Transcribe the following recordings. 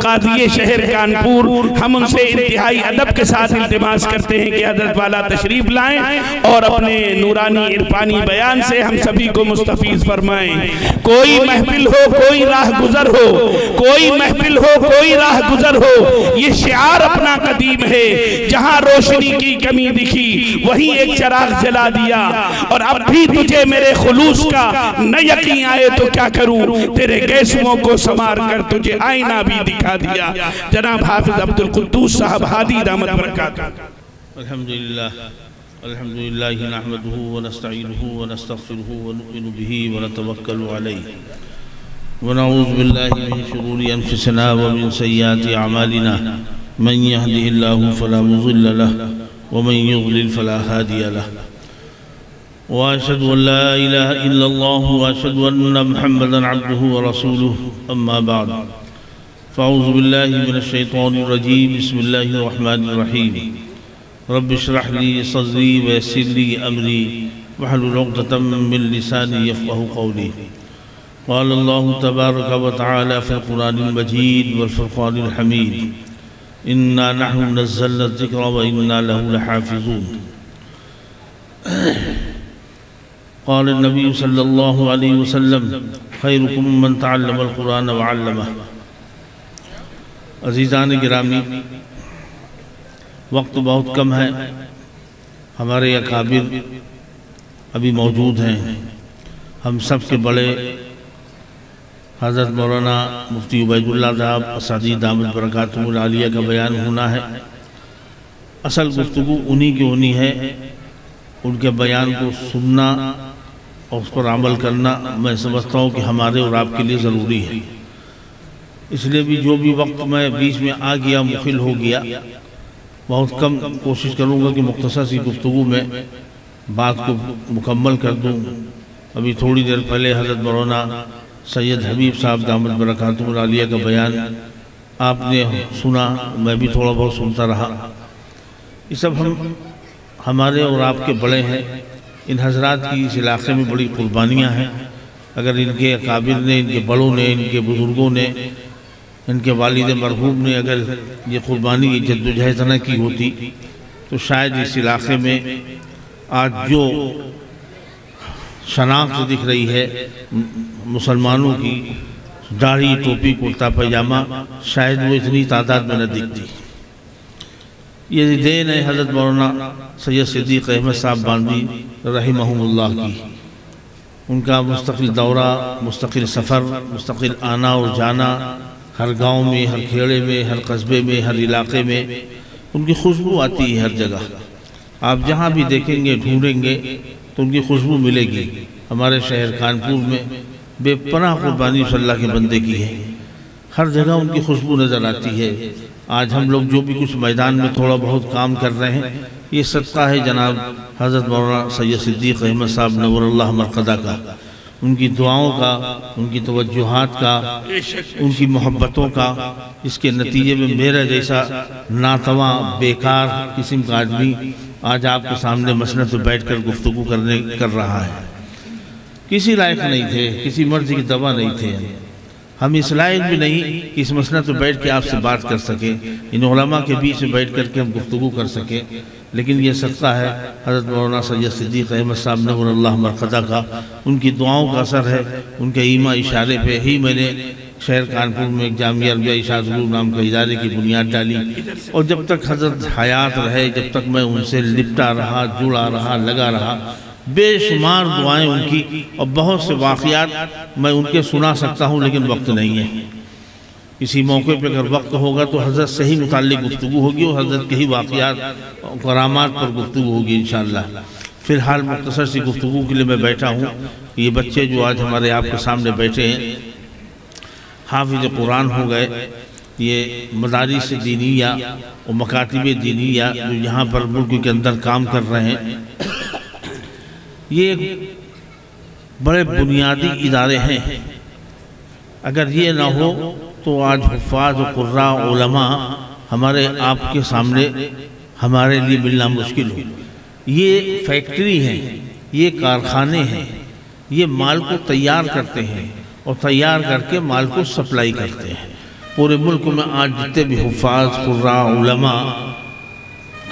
قاضی شہر کانپور، ہم ان سے انتہائی ادب کے ساتھ التماس کرتے ہیں کہ حضرت والا تشریف لائیں اور اپنے نورانی عرفانی بیان سے ہم سبھی کو مستفیض فرمائیں۔ کوئی محفل ہو، کوئی راہ گزر ہو، کوئی محفل ہو، کوئی راہ گزر ہو، یہ شعار اپنا قدیم ہے۔ جہاں روشنی کی کمی دکھی وہیں ایک چراغ جلا دیا، اور اب بھی تجھے میرے خلوص کا نہ یقین آئے تو کیا کروں، تیرے گیسوؤں کو سنوار کر تجھے آئینہ بھی دکھا دیا۔ جناب حافظ عبد القدوس صاحب ہادی دامت برکاتہ۔ الحمدللہ نحمده ونستعینه ونستغفره ونؤمن به ونتوکل علیہ ونعوذ باللہ من شرور انفسنا ومن سیئات اعمالنا، من يهده الله فلا مضل له ومن يضلل فلا هادي له، واشهد ان لا اله الا الله واشهد ان محمدا عبده ورسوله، اما بعد فاعوذ باللہ من الشیطان الرجیم، بسم اللہ الرحمن الرحیم، رب اشرح لي صدري ويسر لي امري واحلل عقدة من لساني يفقهوا قولي۔ قال الله تبارك وتعالى في القرآن المجيد والفرقان الحميد، إنا نحن نزلنا الذكر وإنا له لحافظون۔ قال النبي صلى الله عليه وسلم خيركم من تعلم القرآن وعلمه۔ عزیزان گرامی، وقت بہت کم ہے، ہمارے اکابر ابھی موجود ہیں، ہم سب کے بڑے حضرت مولانا مفتی عبید اللہ صاحب اساتذہ دامت برکاتہم العالیہ کا بیان ہونا ہے۔ اصل گفتگو انہی کی ہونی ہے، ان کے بیان کو سننا اور اس پر عمل کرنا میں سمجھتا ہوں کہ ہمارے اور آپ کے لیے ضروری ہے۔ اس لیے بھی جو بھی وقت میں بیچ میں آ گیا مخل ہو گیا، بہت کم کوشش کروں گا کہ مختصر سی گفتگو میں بات کو مکمل کر دوں۔ ابھی تھوڑی دیر پہلے حضرت مولانا سید حبیب صاحب دامت برکاتہم العالیہ کا بیان آپ نے سنا، میں بھی تھوڑا بہت سنتا رہا۔ یہ سب ہمارے اور آپ کے بڑے ہیں، ان حضرات کی اس علاقے میں بڑی قربانیاں ہیں۔ اگر ان کے اکابر نے، ان کے بڑوں نے، ان کے بزرگوں نے، ان کے والد مرحوم نے اگر یہ قربانی جدوجہد نہ کی ہوتی تو شاید اس علاقے میں آج جو شناخت دکھ رہی ہے مسلمانوں کی، داڑھی، ٹوپی، کرتا پائجامہ، شاید وہ اتنی تعداد میں نہ دکھتی۔ یہ دین ہے حضرت مولانا سید صدیق احمد صاحب باندی رحمہم اللہ کی۔ ان کا مستقل دورہ، مستقل سفر، مستقل آنا اور جانا، ہر گاؤں میں، ہر کھیڑے میں، ہر قصبے میں، ہر علاقے میں ان کی خوشبو آتی ہے ہر جگہ۔ آپ جہاں بھی دیکھیں گے، ڈھونڈیں گے تو ان کی خوشبو ملے گی۔ ہمارے شہر کانپور میں بے پناہ قربانی صلی اللہ کے بندے کی ہے، ہر جگہ ان کی خوشبو نظر آتی ہے۔ آج ہم لوگ جو بھی کچھ میدان میں تھوڑا بہت کام کر رہے ہیں، یہ صدقہ ہے جناب حضرت مولانا سید صدیق احمد صاحب نور اللہ مرقدہ کا، ان کی دعاؤں کا، ان کی توجہات کا، ان کی محبتوں کا، اس کے نتیجے میں میرا جیسا ناتواں بیکار قسم کا آدمی آج آپ کے سامنے مسند پہ بیٹھ کر گفتگو کر رہا ہے۔ کسی لائق نہیں تھے، کسی مرضی کی دوا نہیں تھے، ہم اس لائق بھی نہیں کہ اس مسند پہ بیٹھ کے آپ سے بات کر سکیں، ان علماء کے بیچ میں بیٹھ کر کے ہم گفتگو کر سکیں، لیکن یہ صدقہ ہے حضرت مولانا سید صدیق احمد صاحب نور اللہ مرقدہ کا، ان کی دعاؤں کا اثر ہے، ان کے ایما اشارے پہ ہی میں نے شہر کانپور میں ایک جامعہ عربیہ اشاعت علوم نام کا ادارے کی بنیاد ڈالی، اور جب تک حضرت حیات رہے، جب تک میں ان سے لپٹا رہا، جڑا رہا، لگا رہا، بے شمار دعائیں ان کی، اور بہت سے واقعات میں ان کے سنا سکتا ہوں، لیکن وقت نہیں ہے۔ کسی موقع پہ اگر وقت ہوگا تو حضرت سے ہی متعلق گفتگو ہوگی، اور حضرت کے ہی واقعات اور کرامات پر گفتگو ہوگی انشاءاللہ۔ فی الحال مختصر سی گفتگو کے لیے میں بیٹھا ہوں۔ یہ بچے جو آج ہمارے آپ کے سامنے بیٹھے ہیں، حافظ قرآن ہو گئے، یہ مدارس دینیہ اور مکاتب دینیہ جو یہاں پر ملک کے اندر کام کر رہے ہیں، یہ بڑے بنیادی ادارے ہیں۔ اگر یہ نہ ہو تو آج حفاظ و قراء علماء ہمارے آپ کے سامنے ہمارے لیے ملنا مشکل ہو۔ یہ فیکٹری ہیں، یہ کارخانے ہیں، یہ مال کو تیار کرتے ہیں اور تیار کر کے مال کو سپلائی کرتے ہیں۔ پورے ملک میں آج جتنے بھی حفاظ، قراء، علماء،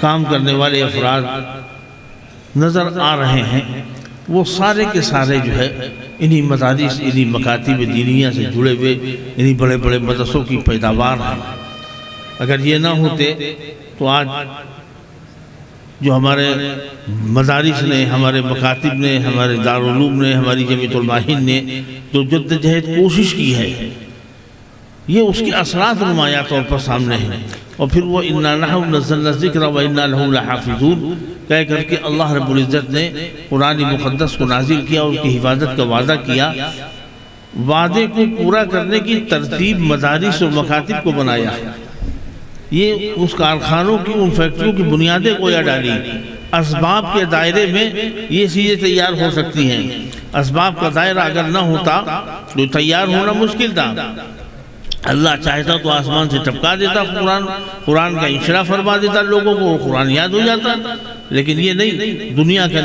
کام کرنے والے افراد نظر آ رہے ہیں، وہ سارے کے سارے جو ہے انہی مدارس، انہی مکاتب دینیہ سے جڑے ہوئے انہی بڑے بڑے مدرسوں کی پیداوار ہیں۔ اگر یہ نہ ہوتے تو آج جو ہمارے مدارس نے، ہمارے مکاتب نے، ہمارے دارالعلوم نے، ہماری جمعیت علماء نے جو جدوجہد کوشش کی ہے، یہ اس کے اثرات نمایاں طور پر سامنے ہیں۔ اور پھر وہ اِنَّا نَحْنُ نَزَّلْنَا الذِّكْرَ وَإِنَّا لَهُ لَحَافِظُونَ کہہ کر کے اللہ رب العزت نے قرآن مقدس کو نازل کیا اور اس کی حفاظت کا وعدہ کیا۔ وعدے کو پورا کرنے کی ترتیب مدارس اور مکاتب کو بنایا، یہ اس کارخانوں کی، ان فیکٹریوں کی بنیادیں گویا ڈالی۔ اسباب کے دائرے میں یہ چیزیں تیار ہو سکتی ہیں، اسباب کا دائرہ اگر نہ ہوتا تو تیار ہونا مشکل تھا۔ اللہ چاہتا تو آسمان سے ٹپکا دیتا قرآن کا انشراح فرما دیتا، لوگوں کو قرآن یاد ہو جاتا، لیکن یہ نہیں۔ دنیا کا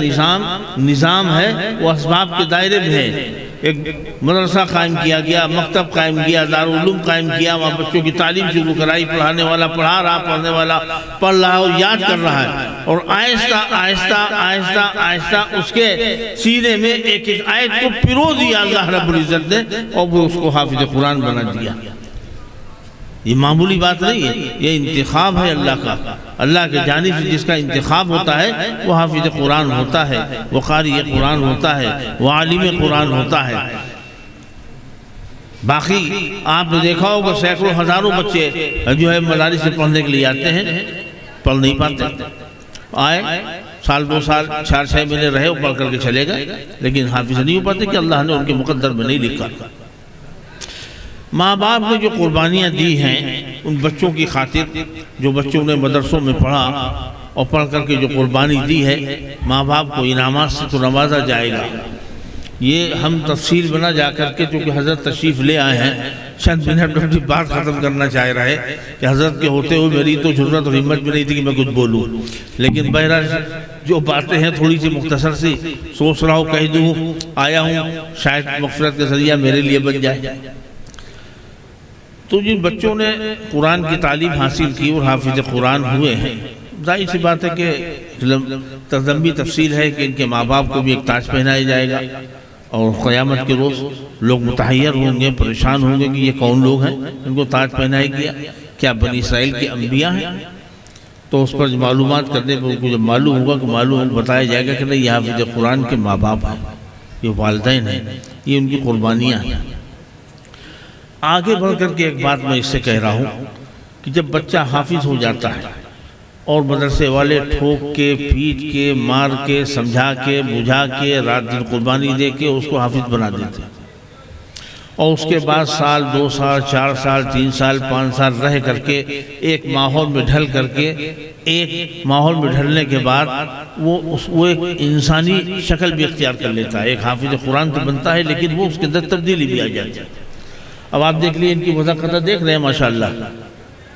نظام ہے وہ اسباب کے دائرے میں ہے۔ ایک مدرسہ قائم کیا گیا، مکتب قائم کیا، دارالعلوم قائم کیا، وہاں بچوں کی تعلیم شروع کرائی، پڑھانے والا پڑھا رہا، پڑھنے والا پڑھ رہا اور یاد کر رہا ہے، اور آہستہ آہستہ آہستہ آہستہ اس کے سینے میں ایک ایک آیت کو پرو دیا اللہ رب العزت نے، اور وہ اس کو حافظ قرآن بنا دیا۔ یہ معمولی بات نہیں ہے، یہ انتخاب ہے اللہ کا۔ اللہ کے جانب سے جس کا انتخاب ہوتا ہے وہ حافظ قرآن ہوتا ہے، وہ قاری قرآن ہوتا ہے، وہ عالم قرآن ہوتا ہے۔ باقی آپ نے دیکھا ہوگا سینکڑوں ہزاروں بچے جو ہے مدارس سے پڑھنے کے لیے آتے ہیں، پڑھ نہیں پاتے، آئے سال 2 سال 4-6 مہینے رہے اور پڑھ کر کے چلے گئے، لیکن حافظ نہیں ہو پاتے کہ اللہ نے ان کے مقدر میں نہیں لکھا۔ ماں باپ نے جو قربانیاں دی ہیں ان بچوں کی خاطر، جو بچوں نے مدرسوں میں پڑھا اور پڑھ کر کے جو قربانی دی ہے، ماں باپ کو انعامات سے تو نوازا جائے گا۔ یہ ہم تفصیل بنا جا کر کے چونکہ حضرت تشریف لے آئے ہیں، چند منٹ میں بات ختم کرنا چاہ رہے کہ حضرت کے ہوتے ہوئے میری تو ضرورت اور ہمت بھی نہیں تھی کہ میں کچھ بولوں، لیکن بہرحال جو باتیں ہیں تھوڑی سی مختصر سی سوچ رہا ہوں کہہ دوں، آیا ہوں شاید مغفرت کا ذریعہ میرے لیے بن جائے۔ تو جن بچوں نے قرآن کی تعلیم حاصل کی اور حافظ قرآن ہوئے ہیں، ظاہر سی بات ہے کہ تذنبی تفصیل ہے کہ ان کے ماں باپ کو بھی ایک تاج پہنایا جائے گا، اور قیامت کے روز لوگ متحیر ہوں گے، پریشان ہوں گے کہ یہ کون لوگ ہیں ان کو تاج پہنایا گیا، کیا بنی اسرائیل کے انبیاء ہیں؟ تو اس پر معلومات کرنے پر ان کو جب معلوم ہوگا کہ معلوم بتایا جائے گا کہ نہیں، یہ حافظ قرآن کے ماں باپ ہیں، یہ والدین ہیں، یہ ان کی قربانیاں ہیں۔ آگے بڑھ کر کے ایک بات میں اس سے کہہ رہا ہوں کہ جب بچہ حافظ ہو جاتا ہے اور مدرسے والے ٹھوک کے، پیٹ کے، مار کے، سمجھا کے، بجھا کے، رات دن قربانی دے کے اس کو حافظ بنا دیتے ہیں، اور اس کے بعد سال 2 سال 4 سال 3 سال 5 سال رہ کر کے ایک ماحول میں ڈھل کر کے، ایک ماحول میں ڈھلنے کے بعد وہ ایک انسانی شکل بھی اختیار کر لیتا ہے، ایک حافظ قرآن تو بنتا ہے، لیکن وہ اس کے اندر تبدیلی بھی آ جاتی ہے۔ اب آپ دیکھ لیے ان کی وضاحت دیکھ رہے ہیں ماشاءاللہ،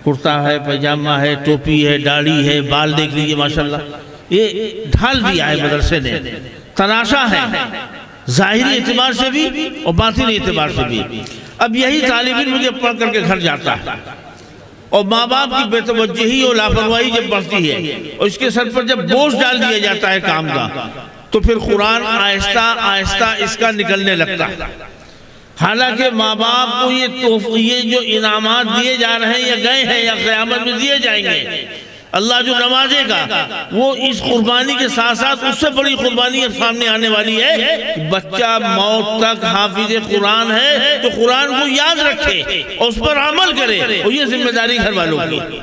کرتا ہے، پیجامہ ہے، ٹوپی ہے، داڑھی ہے، بال دیکھ لیجئے ماشاءاللہ، یہ ڈھال دیا ہے مدرسے نے، تناشا ہے ظاہری اعتبار سے بھی اور باطنی اعتبار سے بھی۔ اب یہی طالب علم مجھے پڑھ کر کے گھر جاتا ہے اور ماں باپ کی بے توجہی اور لاپرواہی جب بڑھتی ہے اور اس کے سر پر جب بوجھ ڈال دیا جاتا ہے کام کا، تو پھر قرآن آہستہ آہستہ اس کا نکلنے لگتا ہے۔ حالانکہ ماں باپ کو یہ جو انعامات دیے جا رہے ہیں یا گئے ہیں یا قیامت میں دیے جائیں گے، اللہ جو نوازے گا، وہ اس قربانی کے ساتھ ساتھ اس سے بڑی قربانی اب سامنے آنے والی ہے کہ بچہ موت تک حافظ قرآن ہے تو قرآن کو یاد رکھے اور اس پر عمل کرے، اور یہ ذمہ داری گھر والوں کی،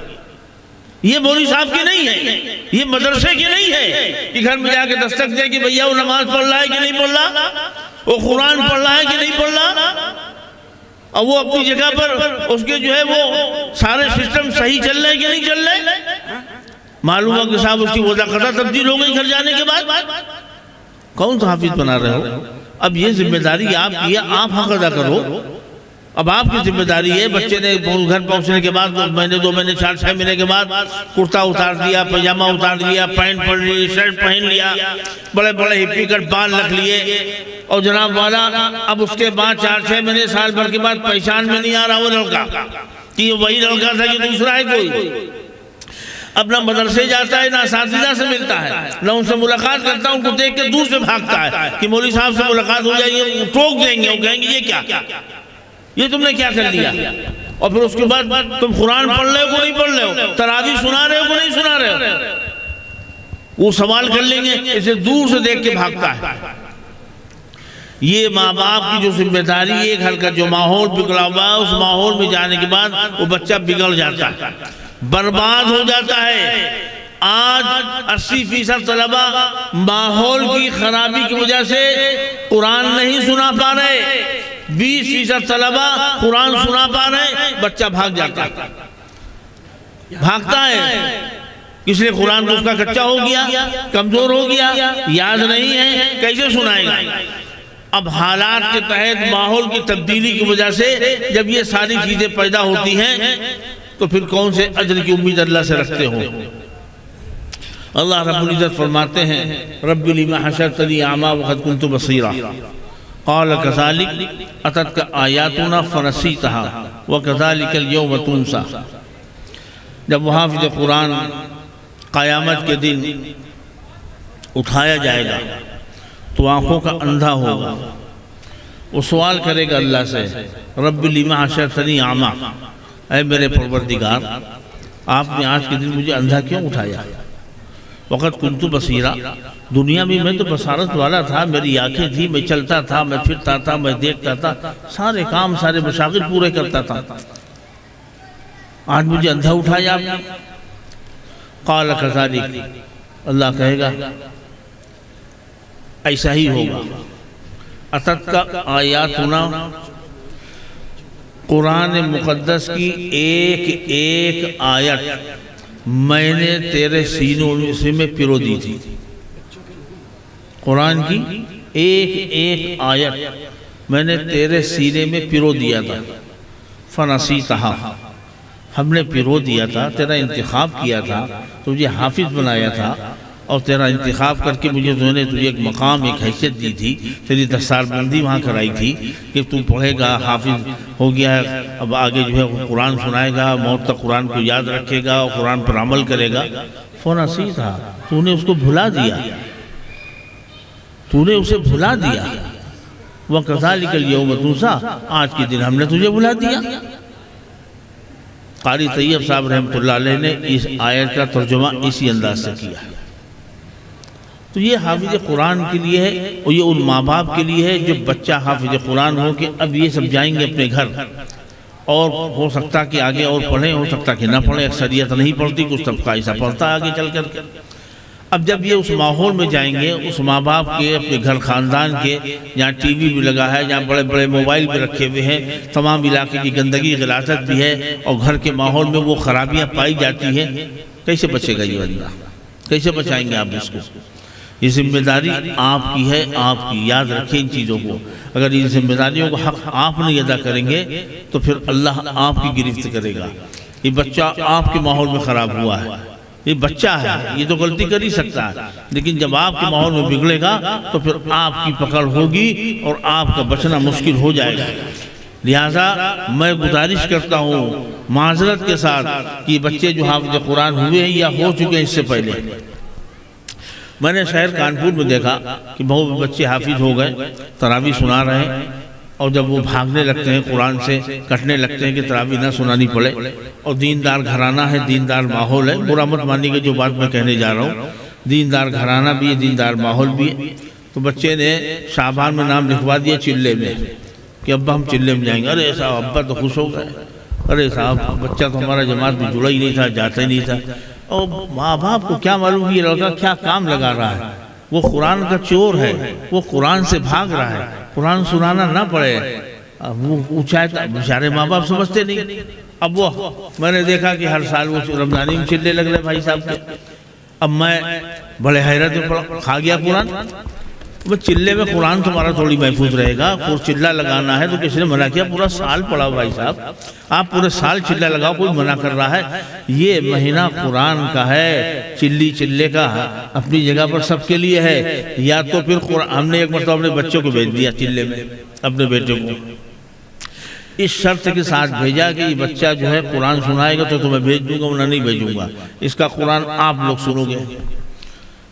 یہ مولوی صاحب کی نہیں ہے، یہ مدرسے کی نہیں ہے کہ گھر میں جا کے دستک دے کہ بھیا وہ نماز پڑھ رہا ہے کہ نہیں پڑھ رہا، وہ قرآن پڑھ رہا ہے کہ نہیں پڑھ رہا، اور وہ اپنی جگہ پر اس کے جو ہے وہ سارے سسٹم صحیح چل رہے ہیں کہ نہیں چل رہے، معلوم ہے کہ صاحب اس کی وضاحت تبدیل ہو گئی گھر جانے کے بعد، کون سا حافظ بنا رہے ہو؟ اب یہ ذمہ داری آپ کی ہے، آپ حق ادا کرو، اب آپ کی ذمہ داری ہے۔ بچے نے گھر پہنچنے کے بعد 1 مہینے 2 مہینے 4-6 مہینے کے بعد کرتا اتار دیا، پجامہ اتار دیا، پینٹ پڑھ لی، شرٹ پہن لیا، بڑے بڑے ہپی کٹ بال رکھ لیے، اور جناب والا اب اس کے بعد 4-6 مہینے سال بھر کے بعد پہچان میں نہیں آ رہا وہ لڑکا، کہ یہ وہی لڑکا تھا کہ دوسرا ہے کوئی؟ اپنا مدرسے جاتا ہے، نہ اساتذہ سے ملتا ہے، نہ ان سے ملاقات کرتا ہے، ان کو دیکھ کے دور سے بھاگتا ہے کہ مولوی صاحب سے ملاقات ہو جائے گی، ٹوک دیں گے، وہ کہیں گے یہ کیا، یہ تم نے کیا کر لیا؟ اور پھر اس کے بعد تم قرآن پڑھ رہے ہو کہ نہیں پڑھ رہے ہو، تراویح سنا رہے ہو کہ نہیں سنا رہے ہو، وہ سوال کر لیں گے، اسے دور سے دیکھ کے بھاگتا ہے۔ یہ ماں باپ کی جو ذمہ داری ہے، گھر کا جو ماحول بگڑا ہوا ہے، اس ماحول میں جانے کے بعد وہ بچہ بگڑ جاتا ہے، برباد ہو جاتا ہے۔ آج 80% طلبہ ماحول کی خرابی کی وجہ سے قرآن نہیں سنا پا رہے، 20% طلبہ قرآن سنا پا رہے، بچہ بھاگ جاتا ہے، بھاگتا ہے، اس لیے قرآن تو اس کا کچا ہو گیا، کمزور ہو گیا، یاد نہیں ہے، کیسے سنائے گا؟ اب حالات کے تحت ماحول کی تبدیلی کی وجہ سے جب یہ ساری چیزیں پیدا ہوتی ہیں تو پھر کون سے اجر کی امید اللہ سے رکھتے ہو؟ اللہ رب العزت فرماتے ہیں رب لما حشرتنی اعمیٰ وقد کنت بصیرا قال كذلك اتتك آیاتنا فنسیتها وكذلك اليوم تنسى۔ جب وہ حافظ قرآن قیامت کے دن اٹھایا جائے گا تو آنکھوں کا اندھا ہوگا، وہ سوال کرے گا اللہ سے رب لما حشرتنی اعمیٰ، اے میرے پروردگار آپ نے آج کے دن مجھے اندھا کیوں اٹھایا؟ وقت کنت بصیرا، دنیا میں میں تو بصارت والا تھا، میری آنکھیں تھی، میں چلتا تھا، میں پھرتا تھا، میں دیکھتا تھا، سارے کام سارے مشاغل پورے کرتا تھا، آج مجھے اندھا اٹھایا آپ نے؟ قال كذلك، اللہ کہے گا ایسا ہی ہوگا، اتتک آیاتنا، قرآن مقدس کی ایک ایک آیت میں نے تیرے سینوں میں پرو دی تھی، قرآن کی ایک ایک آیت میں نے تیرے سینے میں پرو دیا تھا، فنسیتہا، ہم نے پرو دیا تھا، تیرا انتخاب کیا تھا، تجھے حافظ بنایا تھا، اور تیرا انتخاب کر کے مجھے نے تجھے ایک مقام ایک حیثیت دی تھی، تیری دستار بندی وہاں کرائی تھی کہ تو پڑھے گا، حافظ ہو گیا ہے، اب آگے جو ہے قرآن سنائے گا، موت تک قرآن کو یاد رکھے گا اور قرآن پر عمل کرے گا۔ فنسیتہا، تو نے اس کو بھلا دیا، تو نے اسے بھلا دیا، وَكَذَلِكَ الْيَوْمَ تُنسَىٰ، آج کے دن ہم نے تجھے بھلا دیا۔ قاری طیب صاحب رحمۃ اللہ علیہ نے اس آیت کا ترجمہ اسی انداز سے کیا ہے۔ تو یہ حافظ قرآن کے لیے ہے، اور یہ ان ماں باپ کے لیے ہے جو بچہ حافظ قرآن ہو کہ اب یہ سب جائیں گے اپنے گھر، اور ہو سکتا کہ آگے اور پڑھیں، ہو سکتا کہ نہ پڑھیں، اکثریت نہیں پڑھتی، کچھ طبقہ ایسا پڑھتا آگے چل کر کے۔ اب جب یہ اس ماحول میں جائیں گے، اس ماں باپ کے اپنے گھر خاندان کے، جہاں ٹی وی بھی لگا ہے، جہاں بڑے بڑے موبائل بھی رکھے ہوئے ہیں، تمام علاقے کی گندگی غلاظت بھی ہے، اور گھر کے ماحول میں وہ خرابیاں پائی جاتی ہیں، کیسے بچے گا یہ بندہ؟ کیسے بچائیں گے آپ اس کو؟ یہ ذمہ داری آپ کی ہے، آپ کی، یاد رکھیں ان چیزوں کو۔ اگر ان ذمہ داریوں کو حق آپ نہیں ادا کریں گے تو پھر اللہ آپ کی گرفت کرے گا۔ یہ بچہ آپ کے ماحول میں خراب ہوا ہے، یہ بچہ ہے، یہ تو غلطی کر ہی سکتا ہے، لیکن جب آپ کے ماحول میں بگڑے گا تو پھر آپ کی پکڑ ہوگی اور آپ کا بچنا مشکل ہو جائے گا۔ لہٰذا میں گزارش کرتا ہوں معذرت کے ساتھ کہ بچے جو حافظ قرآن ہوئے ہیں یا ہو چکے ہیں اس سے پہلے، میں نے شہر کانپور میں دیکھا کہ بہت بچے حافظ ہو گئے، تراویح سنا رہے ہیں، اور جب وہ بھاگنے لگتے ہیں قرآن سے، کٹنے لگتے ہیں کہ تراویح نہ سنانی پڑے، اور دیندار گھرانہ ہے، دیندار ماحول ہے، برا مت مانیے گا جو بات میں کہنے جا رہا ہوں، دیندار گھرانہ بھی ہے، دیندار ماحول بھی ہے، تو بچے نے شعبان میں نام لکھوا دیا چلے میں کہ ابا ہم چلے میں جائیں گے۔ ارے صاحب ابا تو خوش ہو گئے، ارے صاحب بچہ تو ہمارا جماعت میں جڑا ہی نہیں تھا، جاتا ہی نہیں تھا۔ اور ماں باپ کو کیا معلوم یہ لڑکا کیا کام لگا رہا ہے، وہ قرآن کا چور ہے، وہ قرآن سے بھاگ رہا ہے، قرآن سنانا نہ پڑے، وہ چاہتا، بیچارے ماں باپ سمجھتے نہیں۔ اب وہ میں نے دیکھا کہ ہر سال وہ رمضانی میں چلے لگ رہے بھائی صاحب کے۔ اب میں بڑے حیرت میں کھا گیا قرآن، وہ چلے میں قرآن تمہارا تھوڑی محفوظ رہے گا، چلہ لگانا ہے تو کسی نے منع کیا؟ پورا سال پڑھاؤ بھائی صاحب، آپ پورے سال چلہ لگاؤ، کوئی منع کر رہا ہے؟ یہ مہینہ قرآن کا ہے، چلے کا اپنی جگہ پر سب کے لیے ہے۔ یا تو پھر ہم نے ایک مرتبہ اپنے بچوں کو بھیج دیا چلے میں، اپنے بیٹے کو، اس شرط کے ساتھ بھیجا کہ یہ بچہ جو ہے قرآن سنائے گا تو تمہیں بھیج دوں گا ورنہ نہیں بھیجوں گا، اس کا قرآن آپ لوگ سنو گے۔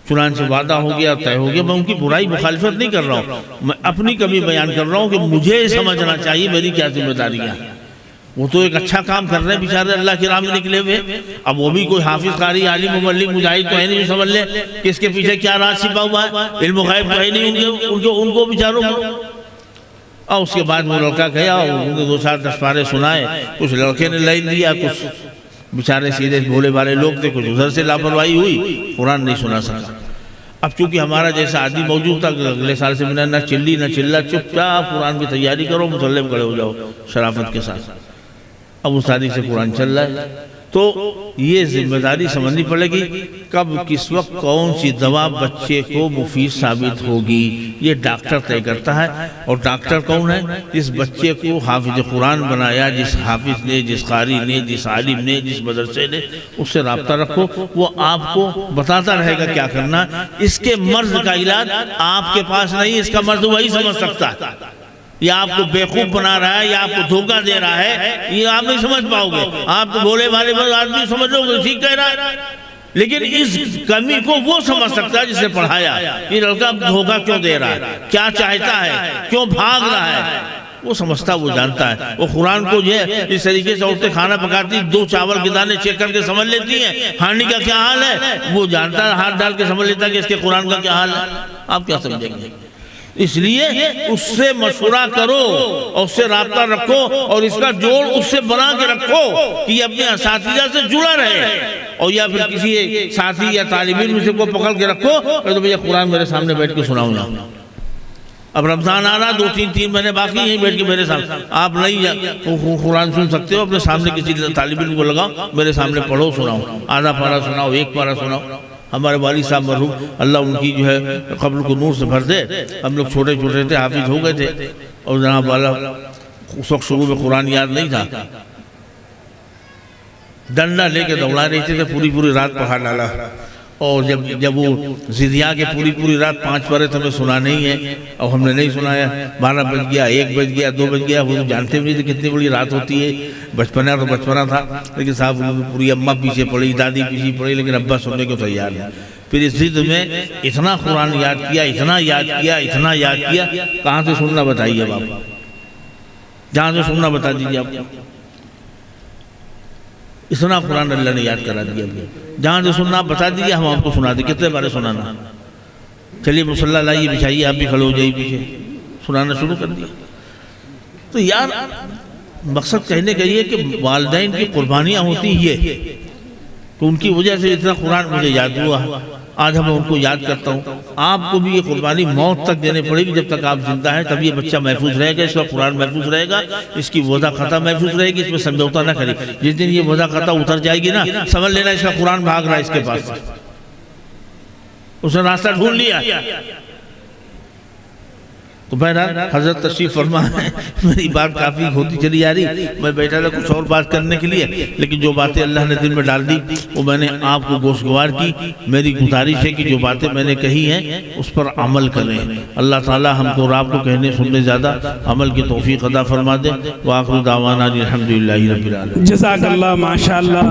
چنانچہ وعدہ ہو گیا، طے ہو گیا۔ میں ان کی برائی مخالفت نہیں کر رہا ہوں، میں اپنی کمی بیان کر رہا ہوں کہ مجھے سمجھنا چاہیے میری کیا ذمہ داریاں۔ وہ تو ایک اچھا کام کر رہے ہیں بیچارے، اللہ کی راہ میں نکلے ہوئے، اب وہ بھی کوئی حافظ قاری عالم مبلغ مجاہد تو ہے نہیں جو سمجھ لے کہ اس کے پیچھے کیا راز چھپا ہوا ہے، علم و غیب تو ہے نہیں ان کو بیچاروں کو۔ اور اس کے بعد وہ لڑکا گیا اور ان کو 2-4 10 پارے سنائے، کچھ لڑکے نے لائن دیا، کچھ بیچارے سیدھے بھولے والے لوگ تھے، کچھ ادھر سے لاپرواہی ہوئی، قرآن نہیں سنا سکا۔ اب چونکہ ہمارا جیسا آدمی موجود تھا کہ اگلے سال سے نہ چلی نہ چلا، چپ چاپ قرآن کی تیاری کرو، مسلم کھڑے ہو جاؤ شرافت کے ساتھ۔ اب اس تاریخ سے قرآن چل رہا ہے، تو یہ ذمہ داری سمجھنی پڑے گی کب کس وقت کون سی دوا بچے کو مفید ثابت ہوگی، یہ ڈاکٹر طے کرتا ہے۔ اور ڈاکٹر کون ہے؟ جس بچے کو حافظ قرآن بنایا، جس حافظ نے، جس قاری نے، جس عالم نے، جس مدرسے نے، اس سے رابطہ رکھو، وہ آپ کو بتاتا رہے گا کیا کرنا۔ اس کے مرض کا علاج آپ کے پاس نہیں، اس کا مرض وہی سمجھ سکتا ہے۔ یا آپ کو بیوقوف بنا رہا ہے یا آپ کو دھوکہ دے رہا ہے، یہ آپ نہیں سمجھ پاؤ گے۔ آپ تو بھولے والے آدمی سمجھ لو گے ٹھیک کہہ رہا ہے، لیکن اس کمی کو وہ سمجھ سکتا ہے جس نے پڑھایا، یہ لڑکا دھوکہ کیوں دے رہا ہے، کیا چاہتا ہے، کیوں بھاگ رہا ہے، وہ سمجھتا، وہ جانتا ہے۔ وہ قرآن کو جو ہے اس طریقے سے عورتیں کھانا پکاتی 2 چاول کے دانے چیک کر کے سمجھ لیتی ہیں، ہانڈی کا کیا حال ہے وہ جانتا ہے، ہاتھ ڈال کے سمجھ لیتا ہے کہ اس کے قرآن کا کیا حال ہے۔ آپ کیا سمجھیں گے؟ اس لیے اس سے مشورہ کرو اور اس سے رابطہ رکھو اور اس کا جوڑ اس سے بنا کے رکھو کہ یہ اپنے اساتذہ سے جڑا رہے، اور یا پھر کسی ساتھی یا طالب علم سے کو پکڑ کے رکھو تو بھئی قرآن میرے سامنے بیٹھ کے سناؤں گا۔ اب رمضان آ رہا، 2-3 مہینے باقی ہیں، بیٹھ کے میرے سامنے آپ نہیں قرآن سن سکتے ہو، اپنے سامنے کسی طالب علم کو لگاؤ، میرے سامنے پڑھو، سناؤ، آدھا پارہ سناؤ، 1 پارہ سناؤ۔ ہمارے والد صاحب مرحوم اللہ ان کی جو ہے قبر کو نور سے بھر دے، ہم لوگ چھوٹے چھوٹے تھے، حافظ ہو گئے تھے، اور جناب والا اس وقت شروع میں قرآن یاد نہیں تھا، ڈنڈا لے کے دوڑا رہتے تھے، پوری رات پڑھا ڈالا۔ اور جب وہ زدیا کے پوری رات 5 پارے تو ہمیں سنانے ہی ہے، اور ہم نے نہیں سنایا، 12 بج گیا، 1 بج گیا، 2 بج گیا، وہ جانتے بھی نہیں تھے کتنی بڑی رات ہوتی ہے۔ بچپنا تو بچپنا تھا، لیکن صاحب پوری اماں پیچھے پڑی، دادی پیچھے پڑی، لیکن ابا سننے کو تیار نہیں۔ پھر اس ضد میں اتنا قرآن یاد کیا، اتنا یاد کیا، کہاں سے سننا بتائیے اب آپ، جہاں سے سننا بتا دیجیے آپ، اتنا قرآن اللہ نے یاد کرا دیا، جہاں سے سننا آپ بتا دیجیے، ہم آپ کو سنا دیں، کتنے بارے سنانا۔ چلیے مصلی لائیے، بچھائیے، آپ بھی کھڑے ہو جائیے پیچھے، سنانا شروع کر دیا۔ تو یار مقصد کہنے کا یہ کہ والدین کی قربانیاں ہوتی یہ کہ ان کی وجہ سے اتنا قرآن مجھے یاد ہوا، آج میں ان کو یاد کرتا ہوں۔ آپ کو بھی یہ قربانی موت تک دینے پڑے گی، جب تک آپ زندہ ہیں تب یہ بچہ محفوظ رہے گا، اس کا قرآن محفوظ رہے گا، اس کی وضع خطا محفوظ رہے گی، اس میں سمجھوتا نہ کرے۔ جس دن یہ وضع خطا اتر جائے گی نا، سمجھ لینا اس کا قرآن بھاگ رہا ہے اس کے پاس، اس نے راستہ ڈھونڈ لیا۔ تو بہرحال حضرت تشریف فرما ہے، میری بات کافی ہوتی چلی جا رہی، میں بیٹھا تھا کچھ اور بات کرنے کے لیے، لیکن جو باتیں اللہ نے دل میں ڈال دی وہ میں نے آپ کو گوشگوار کی۔ میری گزارش ہے کہ جو باتیں میں نے کہی ہیں اس پر عمل کریں، اللہ تعالی ہم کو اور آپ کو کہنے سننے زیادہ عمل کی توفیق عطا فرما دے۔ وآخر دعوانا الحمدللہ رب العالمین۔ جزاک اللہ، ماشاءاللہ۔